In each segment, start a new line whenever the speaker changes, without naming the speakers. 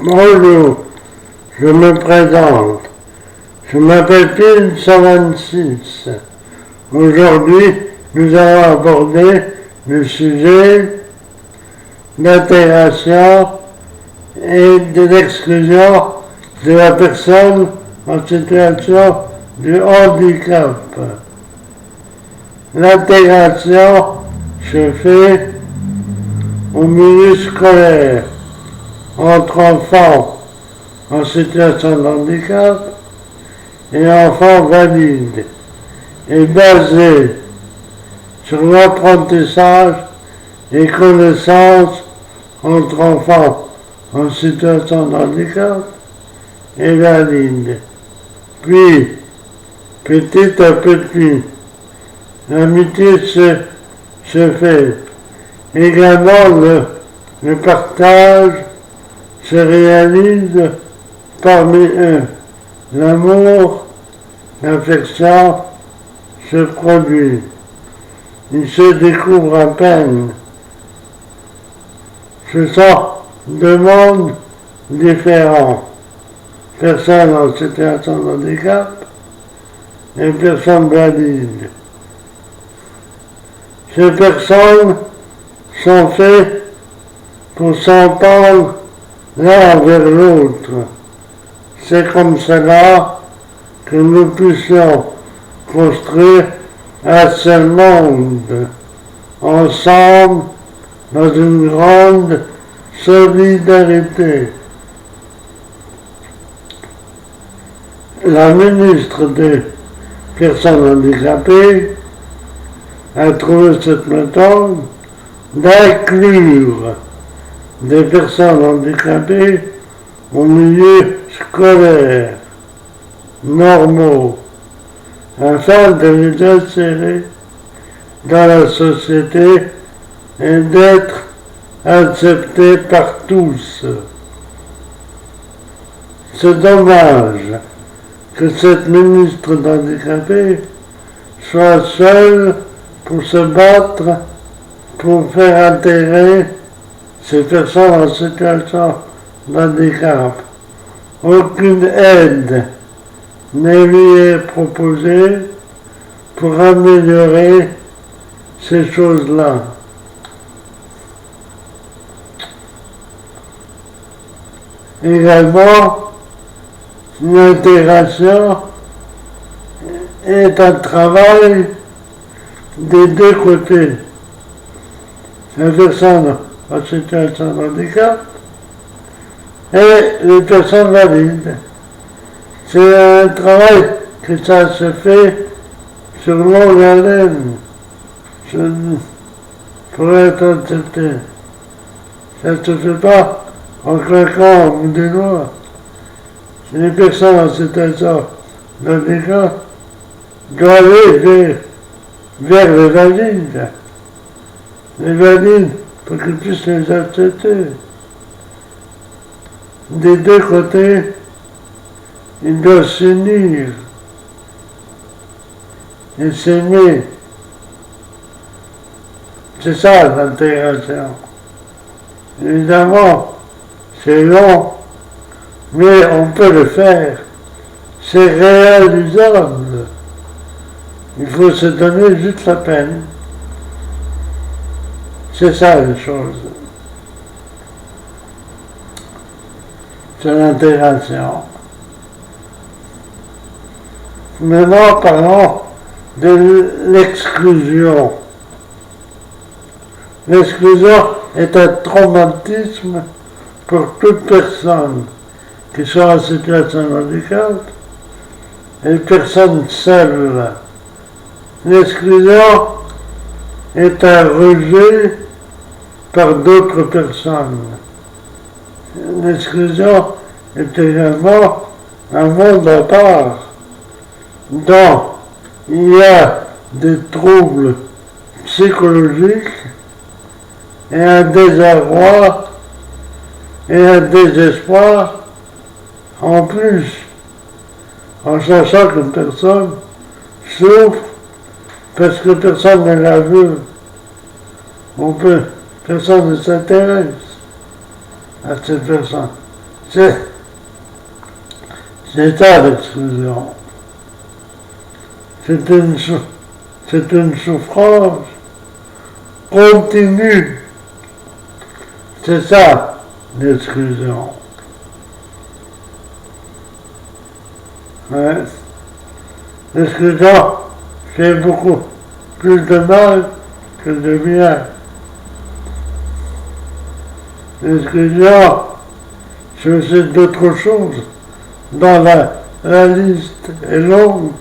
Bonjour, je me présente. Je m'appelle Pile 126. Aujourd'hui, nous allons aborder le sujet d'intégration et de l'exclusion de la personne en situation de handicap. L'intégration se fait au milieu scolaire entre enfants en situation de handicap et enfants valides est basée sur l'apprentissage et connaissances entre enfants en situation de handicap et valides. Puis, petit à petit, l'amitié se fait. Également, le partage se réalise parmi eux. L'amour, l'affection se produit. Ils se découvrent à peine. Ce sont deux mondes différents. Personnes en situation de handicap et personnes valides. Ces personnes sont faites pour s'entendre l'un vers l'autre. C'est comme cela que nous puissions construire un seul monde, ensemble, dans une grande solidarité. La ministre des Personnes handicapées a trouvé cette méthode d'inclure des personnes handicapées au milieu scolaire, normaux, afin de les insérer dans la société et d'être acceptés par tous. C'est dommage que cette ministre handicapée soit seule pour se battre pour faire intégrer ces personnes en situation de handicap. Aucune aide ne lui est proposée pour améliorer ces choses-là. Également, l'intégration est un travail des deux côtés. La personne en situation de handicap et les personnes valides. C'est un travail que ça se fait sur longue haleine pour être accepté. Ça ne se fait pas en claquant au bout des doigts. Les personnes en situation de handicap doivent aller vers les valides. Les valides pour qu'ils puissent les accepter. Des deux côtés, ils doivent s'unir et s'aimer. C'est ça l'intégration. Évidemment, c'est long, mais on peut le faire. C'est réalisable. Il faut se donner juste la peine. C'est ça les choses. C'est l'intégration. Maintenant, parlons de l'exclusion. L'exclusion est un traumatisme pour toute personne qui soit en situation de handicap et personne seule. L'exclusion est un rejet par d'autres personnes. L'exclusion est également un monde à part, dont il y a des troubles psychologiques et un désarroi et un désespoir en plus, en sachant qu'une personne souffre parce que personne ne la veut. Personne ne s'intéresse à cette personne. C'est ça l'exclusion. C'est une souffrance continue. C'est ça l'exclusion. Ouais. L'exclusion fait beaucoup plus de mal que de bien. L'exclusion, c'est aussi d'autres choses. Dans la liste est longue.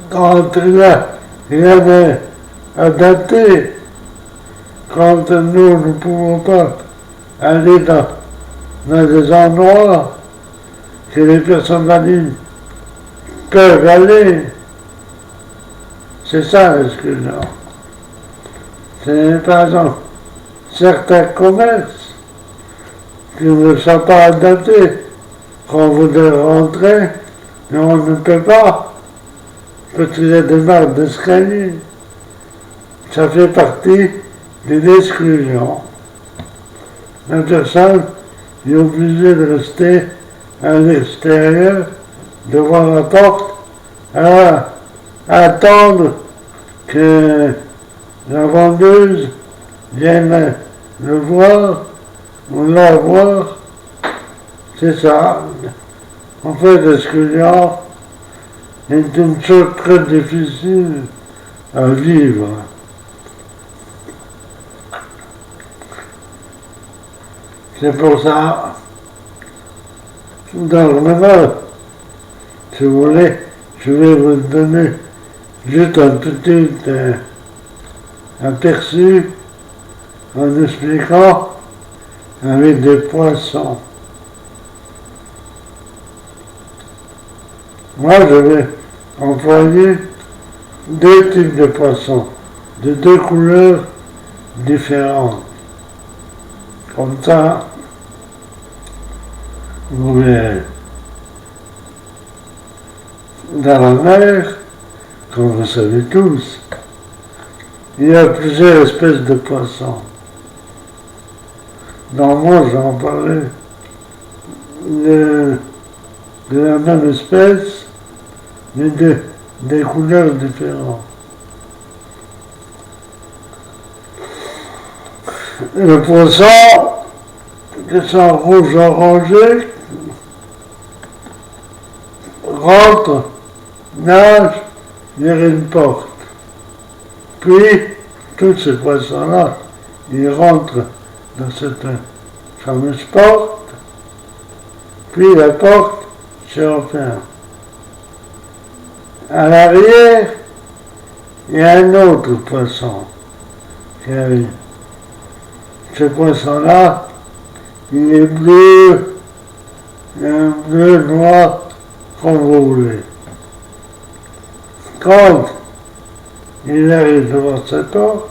Quand rien n'est adapté, quand nous ne pouvons pas aller dans des endroits que les personnes valides peuvent aller, c'est ça l'exclusion. C'est par exemple certains commerces qui ne sont pas adaptés. Quand on voudrait rentrer, mais on ne peut pas, parce qu'il y a des marques d'escalier. Ça fait partie de l'exclusion. La personne est obligée de rester à l'extérieur, devant la porte, à attendre que la vendeuse vienne le voir ou la voir. C'est ça. En fait, l'exclusion est une chose très difficile à vivre. C'est pour ça, donc maintenant, si vous voulez, je vais vous donner juste un petit aperçu en expliquant avec des poissons. Moi, je vais employer deux types de poissons, de deux couleurs différentes. Comme ça, vous verrez. Dans la mer, comme vous savez tous, il y a plusieurs espèces de poissons. Dans le monde, j'en parlais de la même espèce, mais des couleurs différentes. Le poisson, qui sont rouge-orangé, rentre, nage vers une porte. Puis, tous ces poissons-là, ils rentrent dans cette fameuse porte, puis la porte se referme. À l'arrière, il y a un autre poisson qui arrive. Ce poisson-là, il est bleu, un bleu noir, comme vous voulez. Quand il arrive devant cette porte,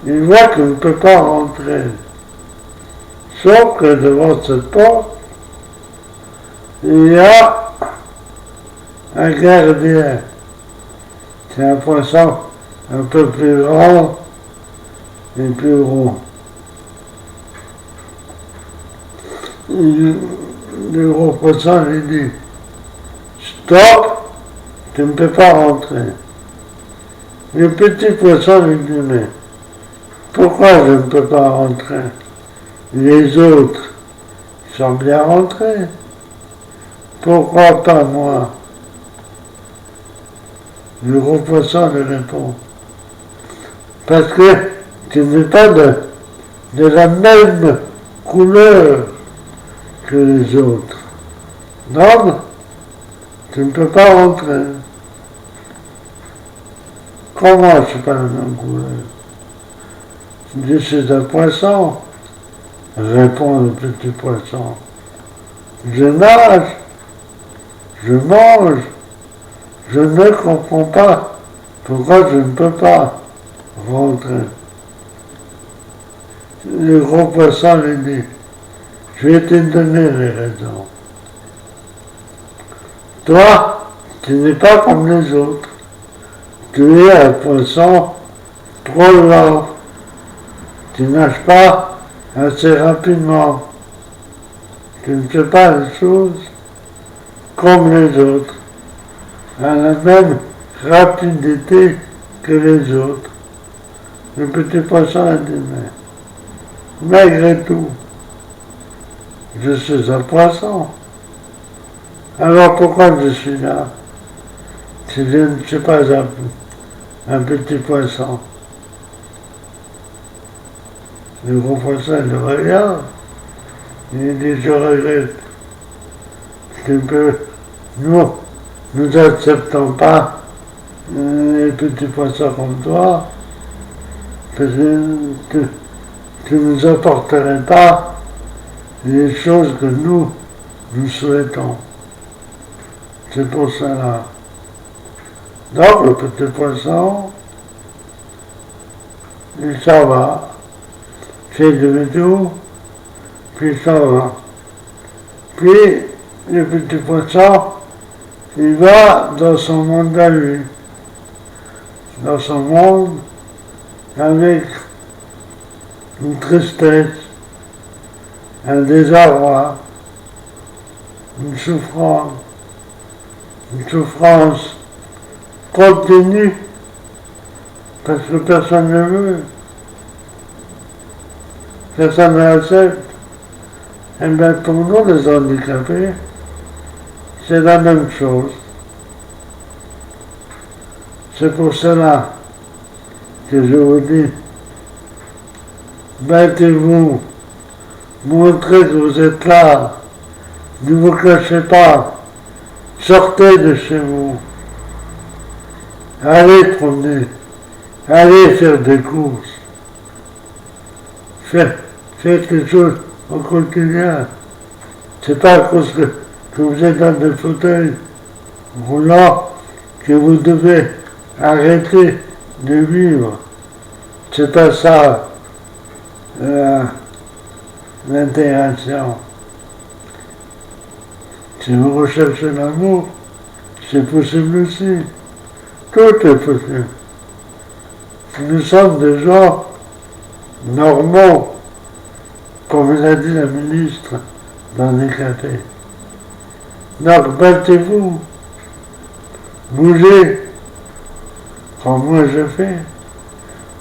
il voit qu'il ne peut pas rentrer. Sauf que devant cette porte, il y a un gardien. C'est un poisson un peu plus grand et plus rond. Le gros poisson lui dit « Stop, tu ne peux pas rentrer ». Le petit poisson lui dit « Mais pourquoi je ne peux pas rentrer? Les autres sont bien rentrés. Pourquoi pas moi ?» Le gros poisson lui répond « Parce que tu n'es pas de la même couleur que les autres. Donc, tu ne peux pas rentrer. » Comment je ne suis pas la même couleur? Je dis, c'est un poisson, répond le petit poisson. Je nage, je mange, je ne comprends pas pourquoi je ne peux pas rentrer. Le gros poisson lui dit, je vais te donner les raisons. Toi, tu n'es pas comme les autres. Tu es un poisson trop lent. Tu nages pas assez rapidement. Tu ne fais pas les choses comme les autres, à la même rapidité que les autres. Le petit poisson a dit, mais malgré tout, je suis un poisson. Alors pourquoi je suis là si je ne suis pas un petit poisson? Le gros poisson le regarde, il dit, je regrette. Nous n'acceptons pas les petits poissons comme toi, parce que tu ne nous apporterais pas les choses que nous souhaitons. C'est pour cela. Donc le petit poisson, il s'en va, fait demi-tour, puis il s'en va. Puis le petit poisson, il va dans son monde à lui, dans son monde avec une tristesse, un désarroi, une souffrance continue, parce que personne ne veut, personne ne l'accepte. Et bien pour nous les handicapés, c'est la même chose. C'est pour cela que je vous dis, battez-vous, montrez que vous êtes là, ne vous cachez pas, sortez de chez vous, allez promener, allez faire des courses, faites quelque chose au quotidien. C'est pas à cause que vous êtes dans des fauteuils roulants que vous devez arrêter de vivre. C'est pas ça l'intégration. Si vous recherchez l'amour, c'est possible aussi. Tout est possible. Nous sommes des gens normaux, comme l'a dit la ministre handicapée. Donc battez-vous, bougez, comme moi je fais.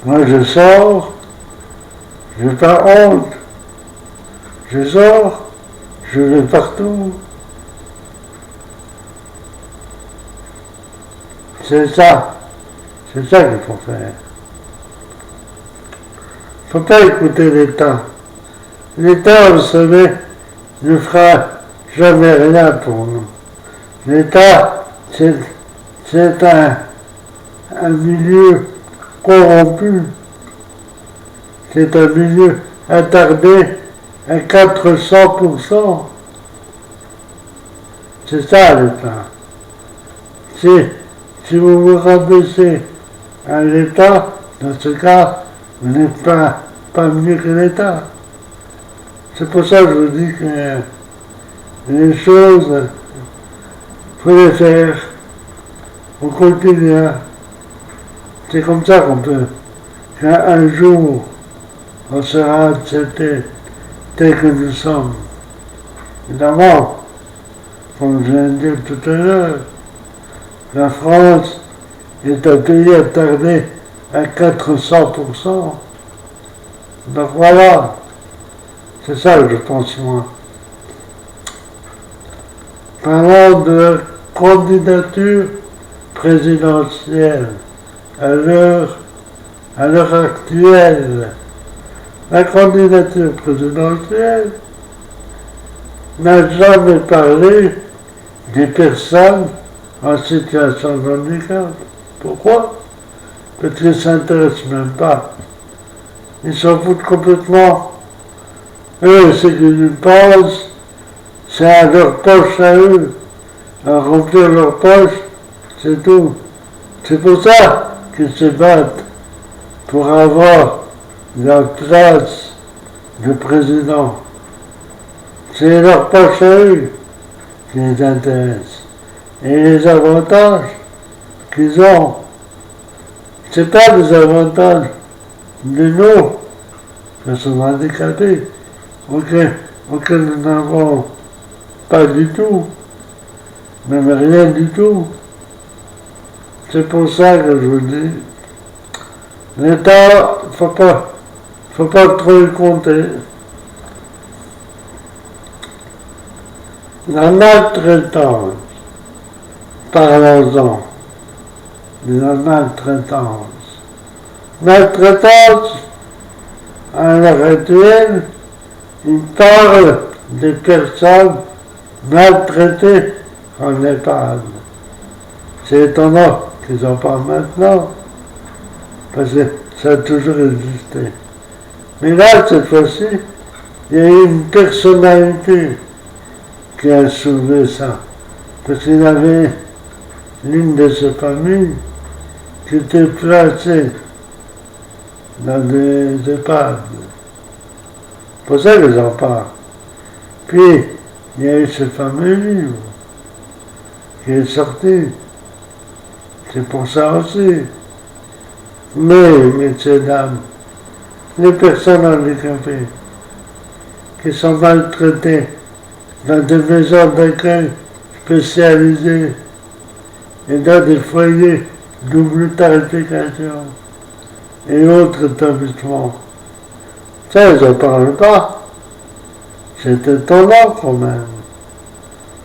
Moi je sors, je n'ai pas honte, je sors, je vais partout. C'est ça qu'il faut faire. Il ne faut pas écouter l'État. L'État, vous savez, ne fera jamais rien pour nous. L'État, c'est un milieu corrompu. C'est un milieu attardé à 400%. C'est ça l'État. Si vous vous rabaissez à l'État, dans ce cas, vous n'êtes pas mieux que l'État. C'est pour ça que je vous dis que les choses, il faut les faire au quotidien. C'est comme ça qu'on peut, qu'un jour, on sera accepté tel que nous sommes. Évidemment, comme je viens de dire tout à l'heure, la France est un pays attardé à 400%. Donc voilà, c'est ça que je pense moi. Parlant de la candidature présidentielle à l'heure actuelle, la candidature présidentielle n'a jamais parlé des personnes en situation de handicap. Pourquoi? Parce qu'ils ne s'intéressent même pas. Ils s'en foutent complètement. Eux, ce qu'ils pensent, c'est à leur poche à eux, à remplir leur poche, c'est tout. C'est pour ça qu'ils se battent pour avoir la place de président. C'est leur poche à eux qui les intéresse. Et les avantages qu'ils ont, c'est pas des avantages de nous, personnes handicapées, auxquelles nous n'avons pas du tout, même rien du tout. C'est pour ça que je vous dis, l'État, faut pas trop y compter. La maltraitance, parlons-en, de la maltraitance. Maltraitance, à l'heure actuelle, il parle des personnes maltraitées en EHPAD. C'est étonnant qu'ils en parlent maintenant, parce que ça a toujours existé. Mais là, cette fois-ci, il y a eu une personnalité qui a soulevé ça. Parce qu'il avait l'une de ses familles qui était placée dans des EHPAD. C'est pour ça que j'en parle. Puis, il y a eu ce fameux livre qui est sorti. C'est pour ça aussi. Mais, messieurs, dames, les personnes handicapées qui sont maltraitées dans des maisons d'accueil spécialisées et dans des foyers double tarification et autres établissements, ça, ils n'en parlent pas. C'est étonnant quand même.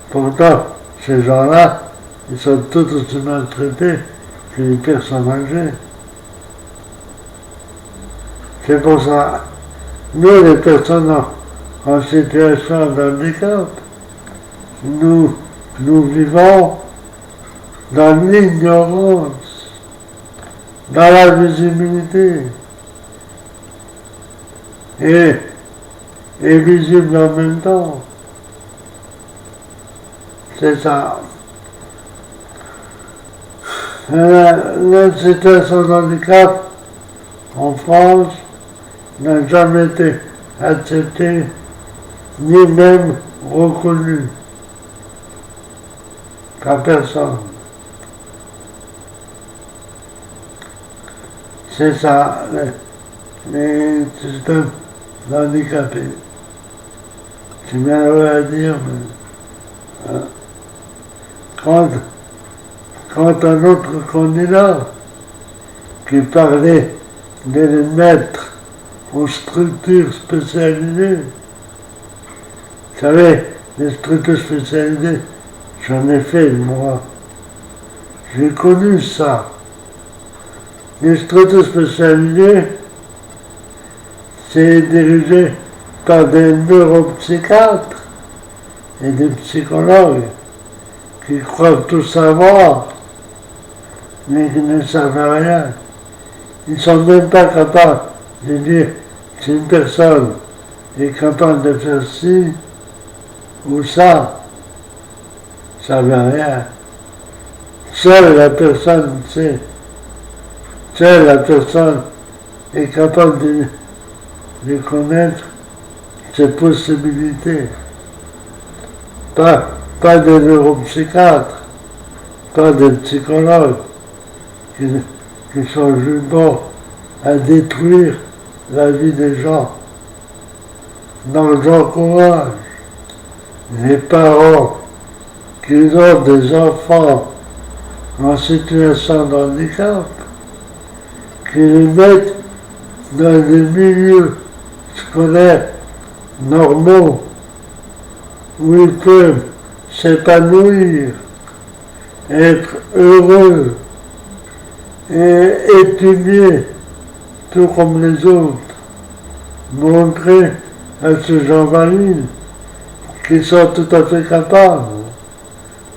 Pourtant, ces gens-là, ils sont tout aussi maltraités que les personnes âgées. C'est pour ça, nous, les personnes en situation de handicap, nous vivons dans l'ignorance, dans la visibilité, et visible en même temps. C'est ça. La situation de handicap en France n'a jamais été acceptée ni même reconnue par personne. C'est ça, les systèmes handicapés. C'est bien à dire, mais quand un autre candidat qui parlait de les mettre aux structures spécialisées, vous savez, les structures spécialisées, j'en ai fait moi. J'ai connu ça. Les structures spécialisées, c'est dirigé par des neuropsychiatres et des psychologues qui croient tout savoir, mais qui ne savent rien. Ils ne sont même pas capables de dire si une personne est capable de faire ci ou ça. Ça ne veut rien. Seule la personne sait. Seule la personne est capable de connaître ses possibilités. Pas des neuropsychiatres, pas des psychologues qui sont juste bons à détruire la vie des gens. Donc j'encourage les parents qui ont des enfants en situation de handicap, qui les mettent dans des milieux scolaires normaux où ils peuvent s'épanouir, être heureux et étudier tout comme les autres, montrer à ces gens valides qu'ils sont tout à fait capables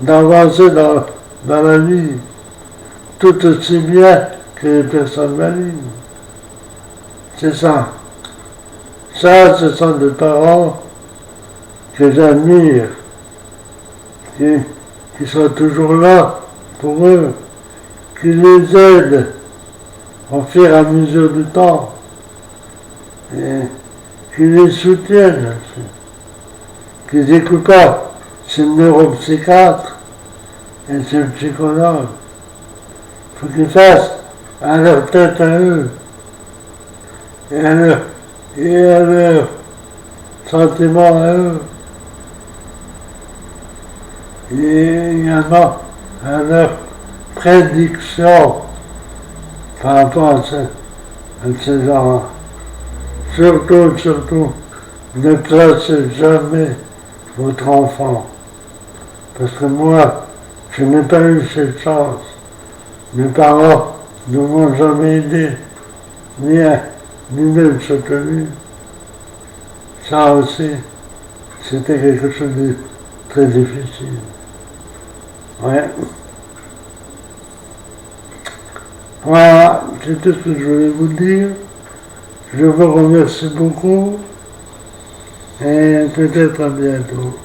d'avancer dans la vie tout aussi bien que les personnes valides. C'est ça. Ça, ce sont des parents que j'admire, qui sont toujours là pour eux, qui les aident au fur et à mesure du temps, et qui les soutiennent, qui n'écoutent pas ces neuropsychiatres et ces psychologues. Il faut qu'ils fassent à leur tête à eux et et à leurs sentiments à eux, et également à leurs prédictions par rapport à ces gens-là. Surtout, ne placez jamais votre enfant. Parce que moi, je n'ai pas eu cette chance. Mes parents ne m'ont jamais aidé, ni même soutenu. Ça aussi, c'était quelque chose de très difficile. Ouais. Voilà, c'est tout ce que je voulais vous dire. Je vous remercie beaucoup et peut-être à bientôt.